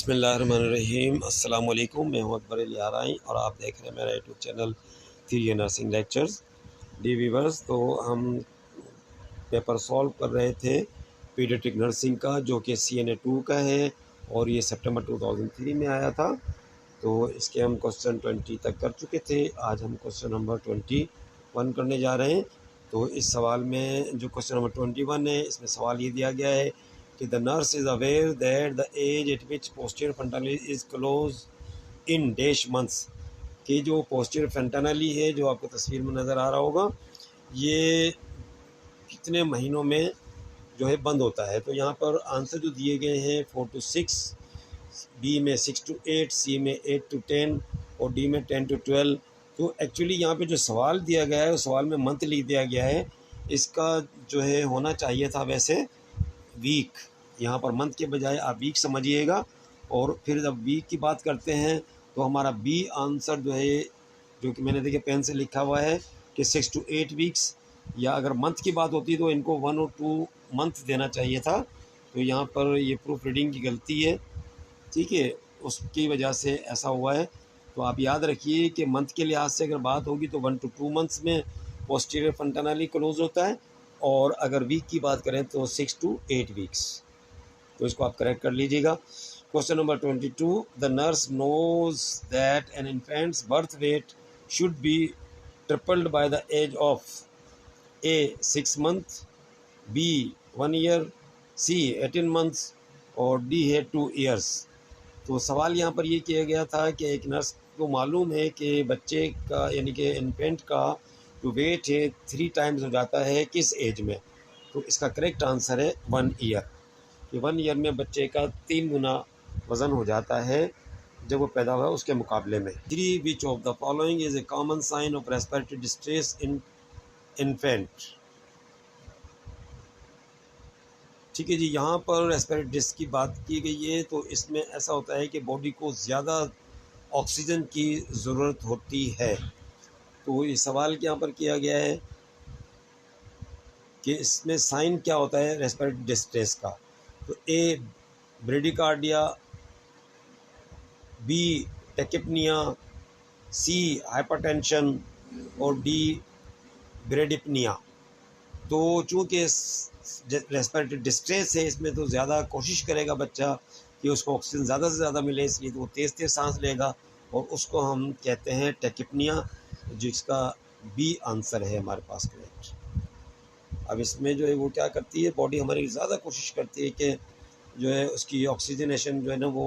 बिस्मिल्लाहिर्रहमानिर्रहीम। अस्सलाम वालेकुम। मैं हूं अकबर अली आरई और आप देख रहे हैं मेरा YouTube channel three nursing lectures. Dear viewers, तो हम पेपर सॉल्व कर रहे थे पीडियाट्रिक नर्सिंग का, जो कि CNA 2 का है और ये सितंबर 2003 में आया था। तो इसके हम क्वेश्चन 20 तक कर चुके थे। आज हम क्वेश्चन नंबर 21 करने जा रहे हैं। तो इस सवाल में जो क्वेश्चन नंबर 21 है, इसमें सवाल ये दिया गया है कि the nurse is aware that the age at which posterior fontanelle is close in dash months. कि जो पोस्टीरियर फंटानली है, जो आपको तस्वीर में नज़र आ रहा होगा, ये कितने महीनों में जो है बंद होता है। तो यहाँ पर आंसर जो दिए गए हैं 4 to 6, बी में 6 to 8, सी में 8 to 10 और डी में 10 to 12। तो एक्चुअली यहाँ पे जो सवाल दिया गया है, उस सवाल में मंथ लिख दिया गया है। इसका जो है होना चाहिए था वैसे वीक, यहाँ पर मंथ के बजाय आप वीक समझिएगा। और फिर जब वीक की बात करते हैं तो हमारा बी आंसर जो है, जो कि मैंने देखिए पेन से लिखा हुआ है कि 6 to 8 वीक्स, या अगर मंथ की बात होती तो इनको 1 और 2 मंथ देना चाहिए था। तो यहाँ पर ये प्रूफ रीडिंग की गलती है, ठीक है, उसकी वजह से ऐसा हुआ है। तो आप याद रखिए कि मंथ के लिहाज से अगर बात होगी तो 1 to 2 मंथ्स में पोस्टीरियर फंटानली क्लोज होता है, और अगर वीक की बात करें तो 6 to 8 वीक्स। तो इसको आप करेक्ट कर लीजिएगा। Question number 22, the nurse knows that an infant's birth weight should be tripled by the age of A 6 month, B 1 year, C 18 months और डी है 2 ईयर्स। तो सवाल यहाँ पर ये किया गया था कि एक नर्स को मालूम है कि बच्चे का, यानी कि इन्फेंट का जो वेट है 3 टाइम्स हो जाता है किस एज में। तो इसका करेक्ट आंसर है 1 ईयर। कि 1 ईयर में बच्चे का 3 गुना वज़न हो जाता है जब वो पैदा हुआ उसके मुकाबले में। 3 which of the following is a common sign of respiratory distress in infant. ठीक है जी, यहाँ पर रेस्पिरेटरी डिस्ट्रेस की बात की गई है। तो इसमें ऐसा होता है कि बॉडी को ज़्यादा ऑक्सीजन की ज़रूरत होती है। तो ये सवाल यहाँ पर किया गया है कि इसमें साइन क्या होता है रेस्पिरेटरी डिस्ट्रेस का। तो ए ब्रेडिकार्डिया, बी टेकिपनिया, सी हाइपरटेंशन और डी ब्रेडिपनिया। तो चूँकि रेस्पिरेटरी डिस्ट्रेस है, इसमें तो ज़्यादा कोशिश करेगा बच्चा कि उसको ऑक्सीजन ज़्यादा से ज़्यादा मिले, इसलिए तो वो तेज़ तेज़ सांस लेगा, और उसको हम कहते हैं टेकिपनिया, जिसका बी आंसर है हमारे पास करेक्ट। अब इसमें जो है वो क्या करती है, बॉडी हमारी ज़्यादा कोशिश करती है कि जो है उसकी ऑक्सीजनेशन जो है ना वो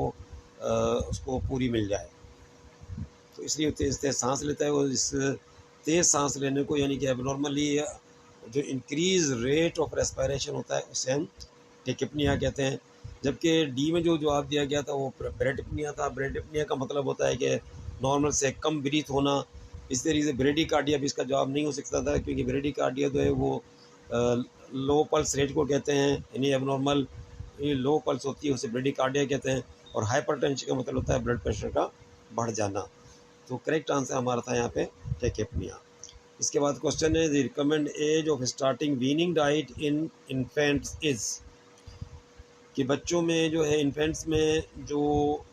उसको पूरी मिल जाए। तो इसलिए तेज़ तेज़ सांस लेता है, और इस तेज़ सांस लेने को, यानी कि एबनॉर्मली जो इंक्रीज़ रेट ऑफ रेस्पिरेशन होता है, उसे हम टेकिपनिया कहते हैं। जबकि डी में जो जवाब दिया गया था वो ब्रेडिपनिया था। ब्रेडिपनिया का मतलब होता है कि नॉर्मल से कम ब्रीथ होना। इस तरीके से ब्रेडिकार्डिया भी इसका जवाब नहीं हो सकता था, क्योंकि ब्रेडिकार्डिया जो है वो लो पल्स रेट को कहते हैं, यानी एबनॉर्मल लो पल्स होती है उसे ब्रेडिकार्डिया कहते हैं। और हाइपरटेंशन का मतलब होता है ब्लड प्रेशर का बढ़ जाना। तो करेक्ट आंसर हमारा था यहाँ पे टेकिपनिया। इसके बाद क्वेश्चन है, the recommend age of starting weaning diet in infants is. कि बच्चों में जो है, इन्फेंट्स में जो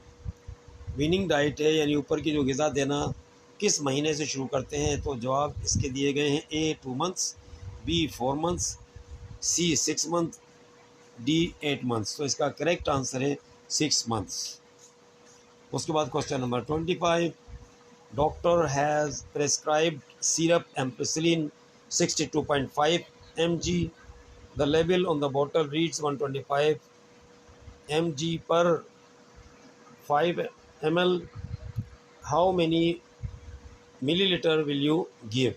वीनिंग डाइट है, यानी ऊपर की जो ग़िज़ा देना, किस महीने से शुरू करते हैं। तो जवाब इसके दिए गए हैं, A 2 months, B 4 months, C 6 month, D 8 months. तो इसका करेक्ट आंसर है 6 मंथ्स। उसके बाद question number 25, doctor has prescribed syrup ampicillin 62.5 mg, the लेवल on the bottle reads 125 mg per 5 ml, how many millilitre will you give.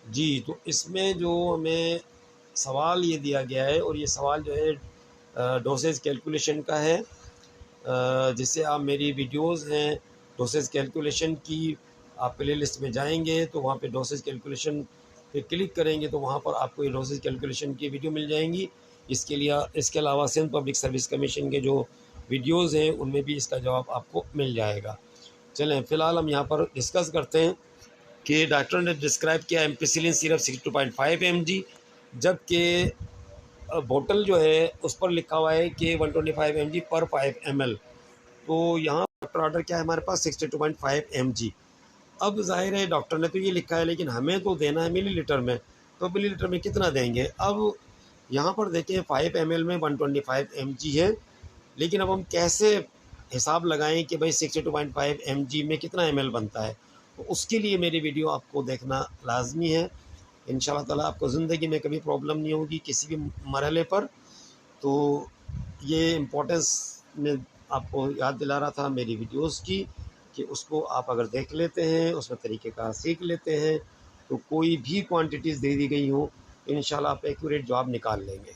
जी, तो इसमें जो हमें सवाल ये दिया गया है, और ये सवाल जो है डोसेज कैलकुलेशन का है, जिससे आप मेरी वीडियोस हैं डोसेज कैलकुलेशन की, आप प्ले लिस्ट में जाएंगे तो वहाँ पे डोसेज कैलकुलेशन पे क्लिक करेंगे तो वहाँ पर आपको ये डोसेज कैलकुलेशन की वीडियो मिल जाएंगी। इसके अलावा सिंध पब्लिक सर्विस कमीशन के जो वीडियोस हैं उनमें भी इसका जवाब आपको मिल जाएगा। चलें, फ़िलहाल हम यहाँ पर डिस्कस करते हैं कि डॉक्टर ने डिस्क्राइब किया एम्पिसिलिन सिरप 62.5 mg, जबकि बोतल जो है उस पर लिखा हुआ है कि 125 mg पर 5 ml। तो यहाँ डॉक्टर ऑर्डर क्या है हमारे पास 62.5 mg। अब जाहिर है डॉक्टर ने तो ये लिखा है, लेकिन हमें तो देना है मिलीलीटर में, तो मिलीलीटर में कितना देंगे। अब यहाँ पर देखें 5 ml में 125 mg है, लेकिन अब हम कैसे हिसाब लगाएं कि भाई 62.5 mg में कितना ml बनता है। तो उसके लिए मेरी वीडियो आपको देखना लाजमी है। इंशाल्लाह ताला आपको ज़िंदगी में कभी प्रॉब्लम नहीं होगी किसी भी मरहले पर। तो ये इम्पोर्टेंस में आपको याद दिला रहा था मेरी वीडियोस की, कि उसको आप अगर देख लेते हैं, उसमें तरीक़ेकार सीख लेते हैं, तो कोई भी क्वांटिटीज़ दे दी गई हो इंशाल्लाह आप एक्यूरेट जवाब निकाल लेंगे।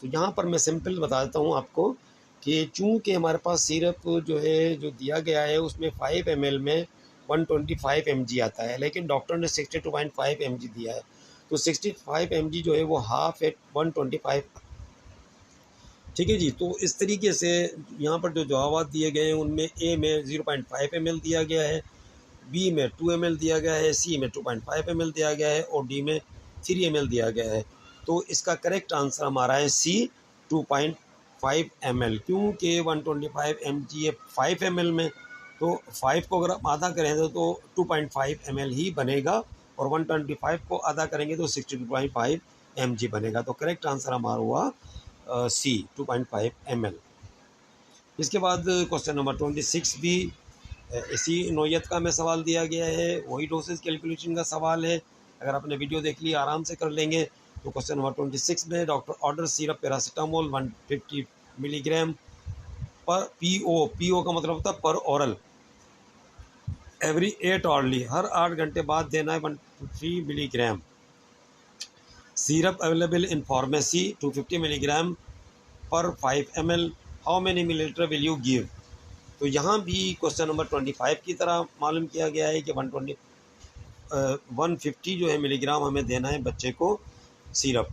तो यहाँ पर मैं सिंपल बता देता हूँ आपको कि चूँकि हमारे पास सिरप जो है जो दिया गया है उसमें 5 ml में 125 mg आता है, लेकिन डॉक्टर ने 62.5 mg दिया है। तो 65 mg जो है वो हाफ है 125। ठीक है जी। तो इस तरीके से यहाँ पर जो जवाब दिए गए हैं उनमें ए में 0.5 ml दिया गया है, बी में 2 ml दिया गया है, सी में 2.5 ml दिया गया है और डी में 3 ml दिया गया है। तो इसका करेक्ट आंसर हमारा है सी 2.5 ml, क्योंकि 125 mg है 5 ml में, तो 5 को अगर आप आधा करें तो 2.5 ml ही बनेगा, और 125 को आधा करेंगे तो 62.5 mg बनेगा। तो करेक्ट आंसर हमारा हुआ सी 2.5 ml। इसके बाद क्वेश्चन नंबर 26 भी इसी नोयत का हमें सवाल दिया गया है, वही डोसेज कैलकुलेशन का सवाल है। अगर आपने वीडियो देख ली आराम से कर लेंगे। तो क्वेश्चन नंबर 26 में doctor order syrup paracetamol 150 milligram पर पीओ का मतलब होता है पर ओरल एवरी 8 आवर्ली, हर 8 घंटे बाद देना है 150 milligram. Syrup available in pharmacy 250 milligram पर 5 ml, how many millilitre will you give. तो यहाँ भी क्वेश्चन नंबर 25 की तरह मालूम किया गया है कि 150 जो है मिलीग्राम हमें देना है बच्चे को सिरप।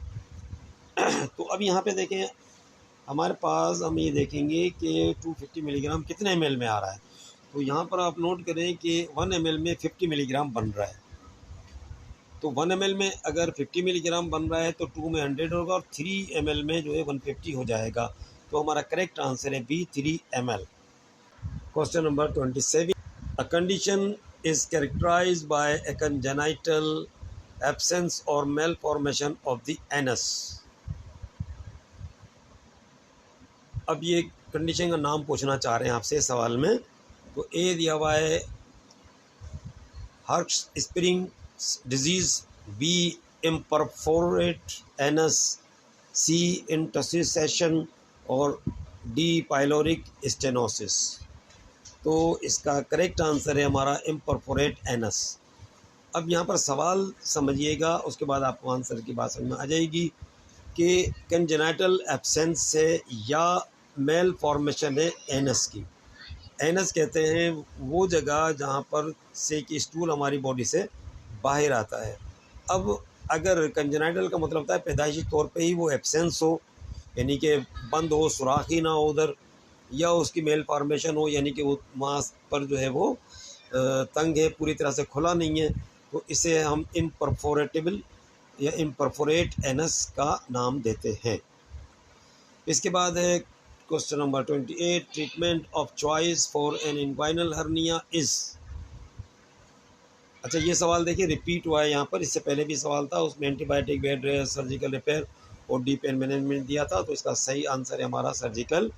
तो अब यहाँ पे देखें हमारे पास, हम ये देखेंगे कि 250 मिलीग्राम कितने ml में आ रहा है। तो यहाँ पर आप नोट करें कि 1 ml में 50 मिलीग्राम बन रहा है। तो 1 ml में अगर 50 मिलीग्राम बन रहा है तो 2 में 100 होगा, और 3 ml में जो है 150 हो जाएगा। तो हमारा करेक्ट आंसर है B 3 ml। Question number 27, a condition is characterised by a congenital absence और मेलफॉर्मेशन ऑफ द एनस। अब ये कंडीशन का नाम पूछना चाह रहे हैं आपसे सवाल में। तो ए दिया हुआ है Harsh spring disease, B imperforate anus, सी इंटरसेशन और डी पाइलोरिक स्टेनोसिस। तो इसका करेक्ट आंसर है हमारा इम्परफोरेट एनस। अब यहाँ पर सवाल समझिएगा, उसके बाद आपको आंसर की बात समझ में आ जाएगी कि कंजेनिटल एब्सेंस से या मेल फॉर्मेशन है एनस की। एनस कहते हैं वो जगह जहाँ पर से कि स्टूल हमारी बॉडी से बाहर आता है। अब अगर कंजेनिटल का मतलब होता है पैदाइशी तौर पे ही वो एब्सेंस हो, यानी कि बंद हो, सुराख ही ना हो उधर, या उसकी मेल फॉर्मेशन हो यानी कि वो मांस पर जो है वो तंग है, पूरी तरह से खुला नहीं है, तो इसे हम इम्परफोरेटेबल या इम्परफोरेट एनस का नाम देते हैं। इसके बाद है question number 28, treatment of choice for an inguinal hernia is. अच्छा, ये सवाल देखिए रिपीट हुआ है यहाँ पर, इससे पहले भी सवाल था, उसमें antibiotic, bed rest, surgical repair और डी पेन मैनेजमेंट दिया था। तो इसका सही आंसर है हमारा सर्जिकल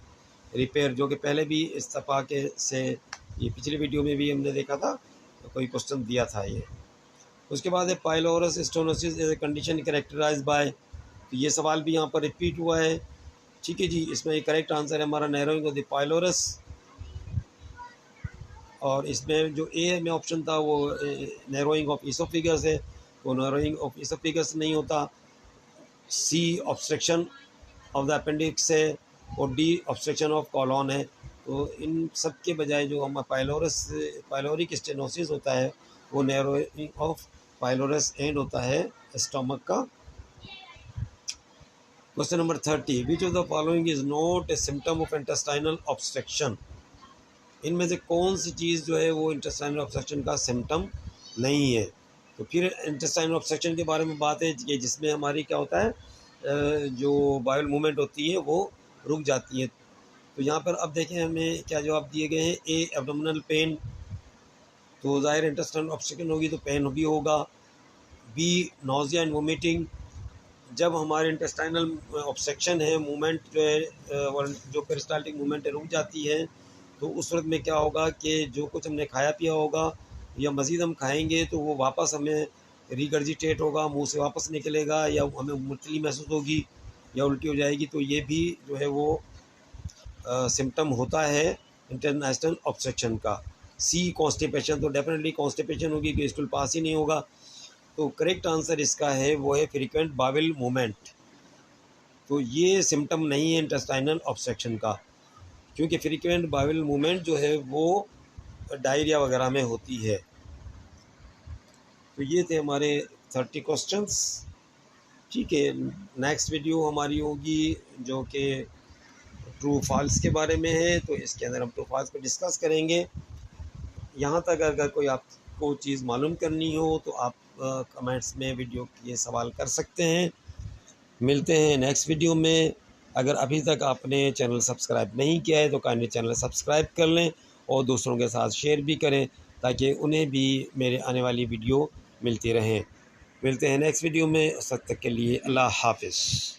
रिपेयर, जो कि पहले भी इस तपा के से ये पिछली वीडियो में भी हमने देखा था, तो कोई क्वेश्चन दिया था ये। उसके बाद है pylorus stenosis as a condition characterised by, तो ये सवाल भी यहाँ पर रिपीट हुआ है। ठीक है जी, इसमें ये करेक्ट आंसर है हमारा नैरोइंग ऑफ द पाइलोरस, और इसमें जो ए में ऑप्शन था वो नैरोइंग ऑफ इसोफिगस है, तो नैरोइंग ऑफ इसोफिगस नहीं होता। सी ऑब्स्ट्रक्शन ऑफ द अपेंडिक्स है, और डी ऑब्स्ट्रक्शन ऑफ कॉलॉन है। तो इन सब के बजाय जो हम पाइलोरिक स्टेनोसिस होता है वो नैरोइंग ऑफ पाइलोरस एंड होता है स्टमक का। Question number 30, which of the following is not a symptom of intestinal obstruction. इनमें से कौन सी चीज़ जो है वो इंटेस्टाइनल ऑब्स्ट्रक्शन का सिम्टम नहीं है। तो फिर इंटेस्टाइनल ऑब्स्ट्रक्शन के बारे में बात है कि जिसमें हमारी क्या होता है जो बाउल मूवमेंट होती है वो रुक जाती है। तो यहाँ पर अब देखें हमें क्या जवाब दिए गए हैं। ए एब्डोमिनल पेन, तो ज़ाहिर इंटेस्टाइनल ऑब्स्ट्रक्शन होगी तो पेन भी होगा। बी नोज़िया एंड वोमिटिंग, जब हमारे इंटेस्टाइनल ऑब्स्ट्रक्शन है, मूवमेंट जो है और जो पेरिस्टाल्टिक मूवमेंट है रुक जाती है, तो उस वक्त में क्या होगा कि जो कुछ हमने खाया पिया होगा या मज़ीद हम खाएंगे तो वो वापस हमें रिगर्जिटेट होगा, मुंह से वापस निकलेगा, या हमें मुचली महसूस होगी या उल्टी हो जाएगी। तो ये भी जो है वो सिम्टम होता है इंटेस्टाइनल ऑब्स्ट्रक्शन का। सी कॉन्स्टिपेशन, तो डेफिनेटली कॉन्स्टिपेशन होगी कि स्टूल पास ही नहीं होगा। तो करेक्ट आंसर इसका है वो है फ्रीक्वेंट बाउल मूवमेंट। तो ये सिम्टम नहीं है इंटेस्टाइनल ऑब्स्ट्रक्शन का, क्योंकि फ्रीक्वेंट बाउल मूवमेंट जो है वो डायरिया वगैरह में होती है। तो ये थे हमारे 30 क्वेश्चंस। ठीक है, नेक्स्ट वीडियो हमारी होगी जो कि ट्रू फॉल्स के बारे में है, तो इसके अंदर हम ट्रू फॉल्स पर डिस्कस करेंगे। यहाँ तक अगर कोई आपको चीज़ मालूम करनी हो तो आप कमेंट्स में वीडियो के सवाल कर सकते हैं। मिलते हैं नेक्स्ट वीडियो में। अगर अभी तक आपने चैनल सब्सक्राइब नहीं किया है तो काइंडली चैनल सब्सक्राइब कर लें और दूसरों के साथ शेयर भी करें ताकि उन्हें भी मेरे आने वाली वीडियो मिलती रहें। मिलते हैं नेक्स्ट वीडियो में, उस वक्त तक के लिए अल्लाह हाफ़िज़।